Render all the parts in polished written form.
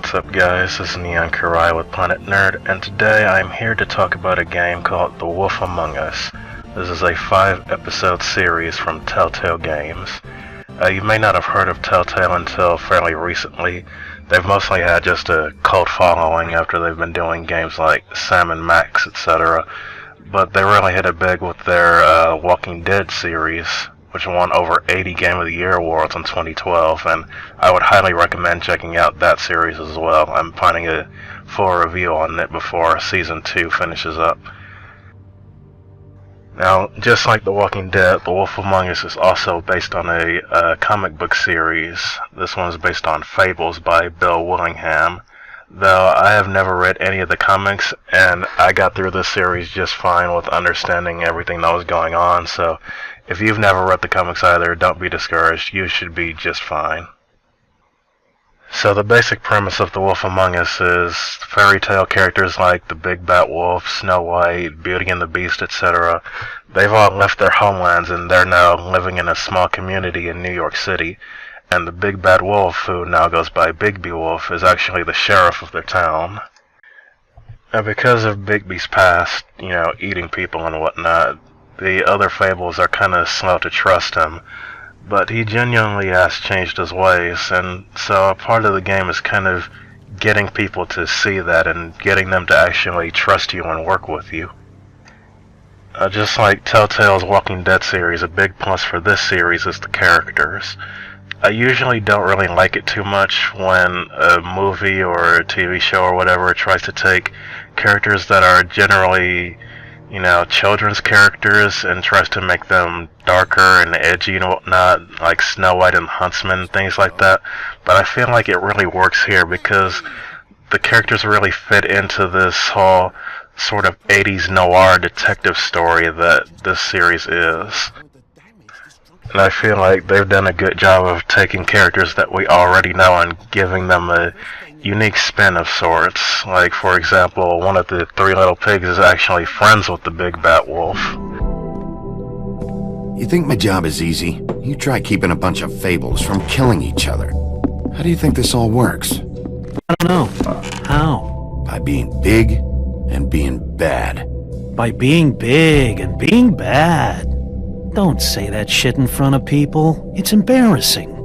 What's up guys, this is NeonKurai with Planet Nerd, and today I'm here to talk about a game called The Wolf Among Us. This is a 5-episode series from Telltale Games. You may not have heard of Telltale until fairly recently. They've mostly had just a cult following after they've been doing games like Sam and Max, etc. But they really hit it big with their Walking Dead series, which won over 80 Game of the Year awards in 2012, and I would highly recommend checking out that series as well. I'm planning a full review on it before Season 2 finishes up. Now, just like The Walking Dead, The Wolf Among Us is also based on a comic book series. This one's based on Fables by Bill Willingham. Though I have never read any of the comics, and I got through this series just fine with understanding everything that was going on, so if you've never read the comics either, don't be discouraged, you should be just fine. So the basic premise of The Wolf Among Us is fairy tale characters like the Big Bad Wolf, Snow White, Beauty and the Beast, etc. They've all left their homelands and they're now living in a small community in New York City. And the Big Bad Wolf, who now goes by Bigby Wolf, is actually the sheriff of their town. And because of Bigby's past, eating people and whatnot, the other Fables are kind of slow to trust him. But he genuinely has changed his ways, and so a part of the game is kind of getting people to see that and getting them to actually trust you and work with you. Just like Telltale's Walking Dead series, a big plus for this series is the characters. I usually don't really like it too much when a movie or a TV show or whatever tries to take characters that are generally, children's characters and tries to make them darker and edgy and whatnot, like Snow White and Huntsman, things like that. But I feel like it really works here because the characters really fit into this whole sort of 80s noir detective story that this series is. And I feel like they've done a good job of taking characters that we already know and giving them a unique spin of sorts. Like, for example, one of the three little pigs is actually friends with the Big Bad Wolf. You think my job is easy? You try keeping a bunch of Fables from killing each other. How do you think this all works? I don't know. How? By being big and being bad. By being big and being bad. Don't say that shit in front of people. It's embarrassing.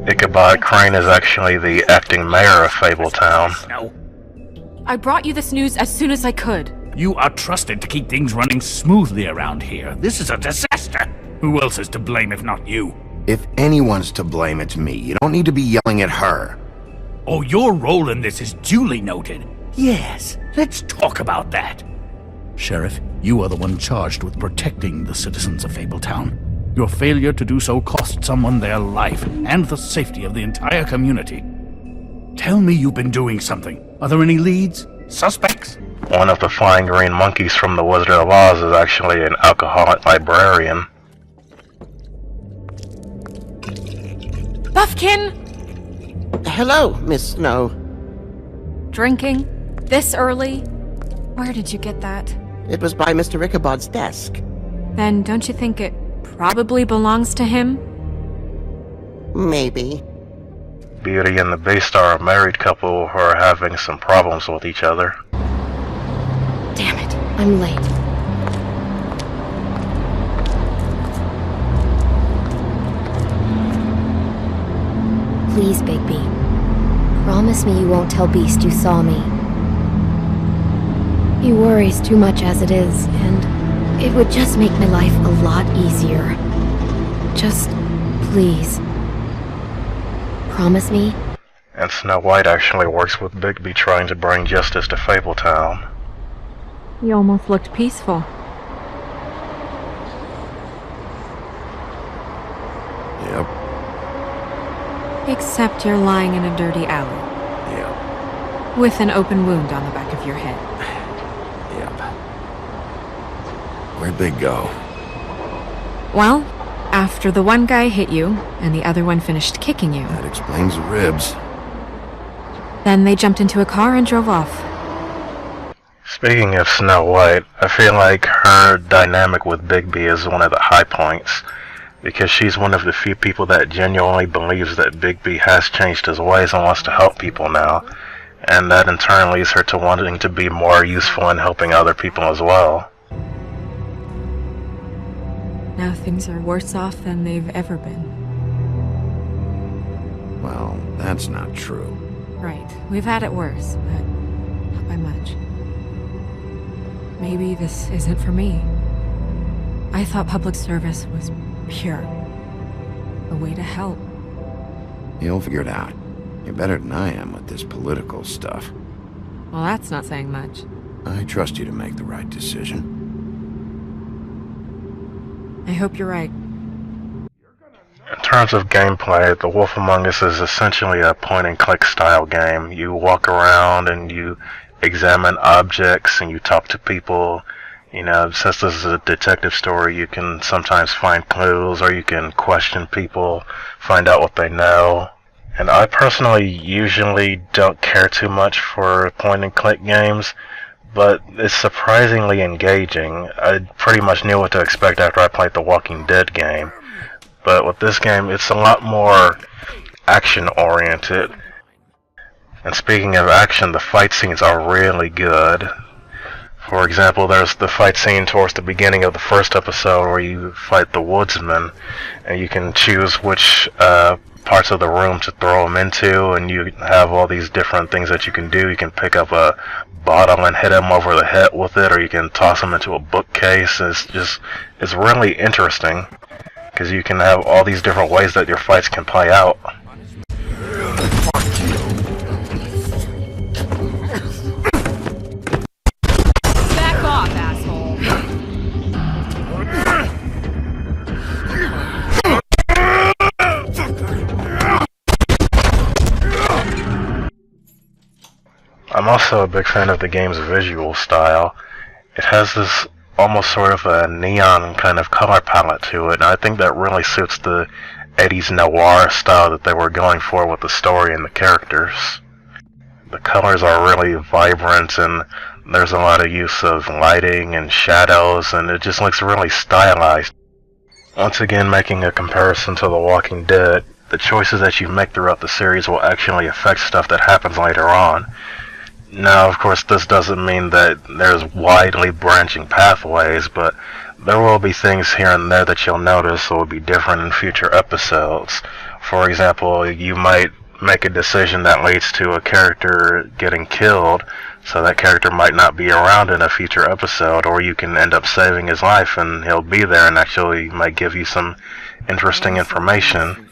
Ichabod Crane is actually the acting mayor of Fabletown. No. I brought you this news as soon as I could. You are trusted to keep things running smoothly around here. This is a disaster. Who else is to blame if not you? If anyone's to blame, it's me. You don't need to be yelling at her. Oh, your role in this is duly noted. Yes, let's talk about that. Sheriff, you are the one charged with protecting the citizens of Fabletown. Your failure to do so cost someone their life and the safety of the entire community. Tell me you've been doing something. Are there any leads? Suspects? One of the flying green monkeys from the Wizard of Oz is actually an alcoholic librarian. Buffkin! Hello, Miss Snow. Drinking? This early? Where did you get that? It was by Mr. Ichabod's desk. Then don't you think it probably belongs to him? Maybe. Beauty and the Beast are a married couple who are having some problems with each other. Damn it, I'm late. Please, Bigby. Promise me you won't tell Beast you saw me. He worries too much as it is, and it would just make my life a lot easier. Just, please. Promise me? And Snow White actually works with Bigby trying to bring justice to Fabletown. You almost looked peaceful. Yep. Except you're lying in a dirty alley. Yep. With an open wound on the back of your head. Yep. Where'd they go? Well, after the one guy hit you, and the other one finished kicking you, That explains the ribs. then they jumped into a car and drove off. Speaking of Snow White, I feel like her dynamic with Bigby is one of the high points. because she's one of the few people that genuinely believes that Bigby has changed his ways and wants to help people now, and that in turn leads her to wanting to be more useful in helping other people as well. Now things are worse off than they've ever been. Well, that's not true. Right. We've had it worse, but not by much. Maybe this isn't for me. I thought public service was pure. A way to help. You'll figure it out. You're better than I am with this political stuff. Well, that's not saying much. I trust you to make the right decision. I hope you're right. In terms of gameplay, The Wolf Among Us is essentially a point-and-click style game. You walk around and you examine objects and you talk to people. You know, since this is a detective story, you can sometimes find clues or you can question people, find out what they know. And I personally usually don't care too much for point-and-click games, but it's surprisingly engaging. I pretty much knew what to expect after I played the Walking Dead game. But with this game, it's a lot more action-oriented. And speaking of action, the fight scenes are really good. For example, there's the fight scene towards the beginning of the first episode where you fight the woodsman, and you can choose which parts of the room to throw them into, and you have all these different things that you can do. You can pick up a bottle and hit him over the head with it, or you can toss him into a bookcase. It's really interesting, because you can have all these different ways that your fights can play out. Back off, asshole! I'm also a big fan of the game's visual style. It has this almost sort of a neon kind of color palette to it, and I think that really suits the 80s noir style that they were going for with the story and the characters. The colors are really vibrant, and there's a lot of use of lighting and shadows, and it just looks really stylized. Once again, making a comparison to The Walking Dead, the choices that you make throughout the series will actually affect stuff that happens later on. Now, of course, this doesn't mean that there's widely branching pathways, but there will be things here and there that you'll notice that will be different in future episodes. For example, you might make a decision that leads to a character getting killed, so that character might not be around in a future episode, or you can end up saving his life and he'll be there and actually might give you some interesting information.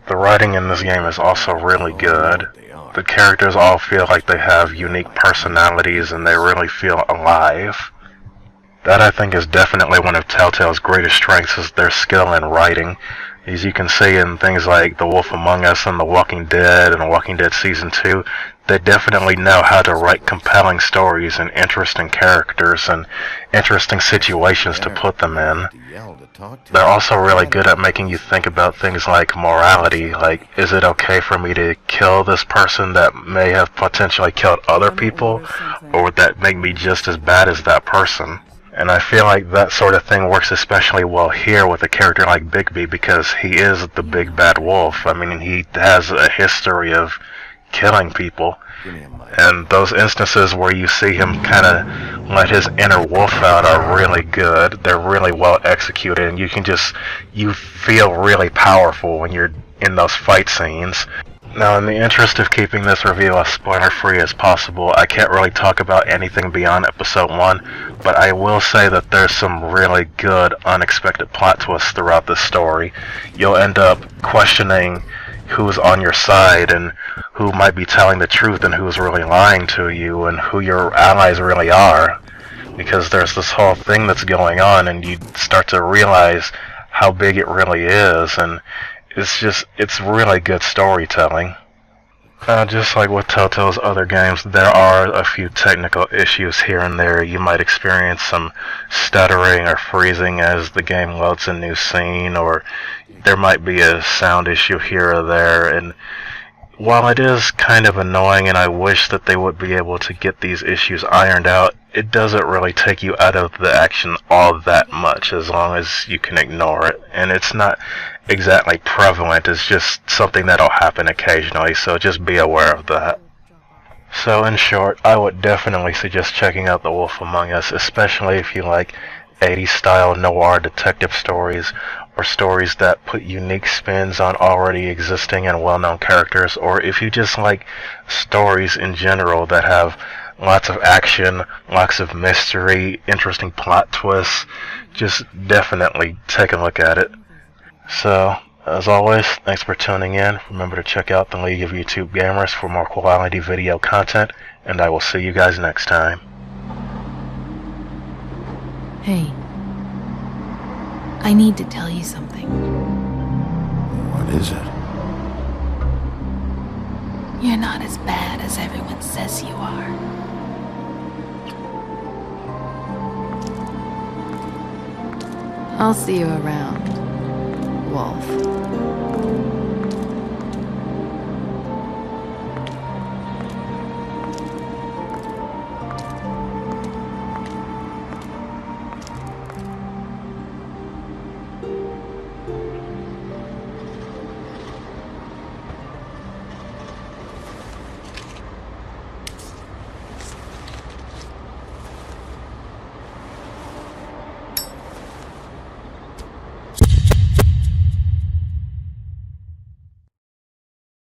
The writing in this game is also really good. The characters all feel like they have unique personalities and they really feel alive. That, I think, is definitely one of Telltale's greatest strengths, is their skill in writing. As you can see in things like The Wolf Among Us and The Walking Dead and The Walking Dead Season 2, they definitely know how to write compelling stories and interesting characters and interesting situations to put them in. They're also really good at making you think about things like morality, like, is it okay for me to kill this person that may have potentially killed other people, or would that make me just as bad as that person? And I feel like that sort of thing works especially well here with a character like Bigby, because he is the big bad wolf. I mean, he has a history of killing people, and those instances where you see him kind of let his inner wolf out are really good. They're really well executed, and you feel really powerful when you're in those fight scenes. Now, in the interest of keeping this review as spoiler-free as possible, I can't really talk about anything beyond episode 1, but I will say that there's some really good unexpected plot twists throughout this story. You'll end up questioning who's on your side and who might be telling the truth and who's really lying to you and who your allies really are, because there's this whole thing that's going on and you start to realize how big it really is, and it's really good storytelling. Just like with Telltale's other games, there are a few technical issues here and there. You might experience some stuttering or freezing as the game loads a new scene, or there might be a sound issue here or there, and while it is kind of annoying and I wish that they would be able to get these issues ironed out, it doesn't really take you out of the action all that much as long as you can ignore it. And it's not exactly prevalent, it's just something that'll happen occasionally, so just be aware of that. So in short, I would definitely suggest checking out The Wolf Among Us, especially if you like 80s style noir detective stories, or stories that put unique spins on already existing and well-known characters, or if you just like stories in general that have lots of action, lots of mystery, interesting plot twists. Just definitely take a look at it. So, as always, thanks for tuning in. Remember to check out the League of YouTube Gamers for more quality video content, and I will see you guys next time. Hey. I need to tell you something. What is it? You're not as bad as everyone says you are. I'll see you around, Wolf.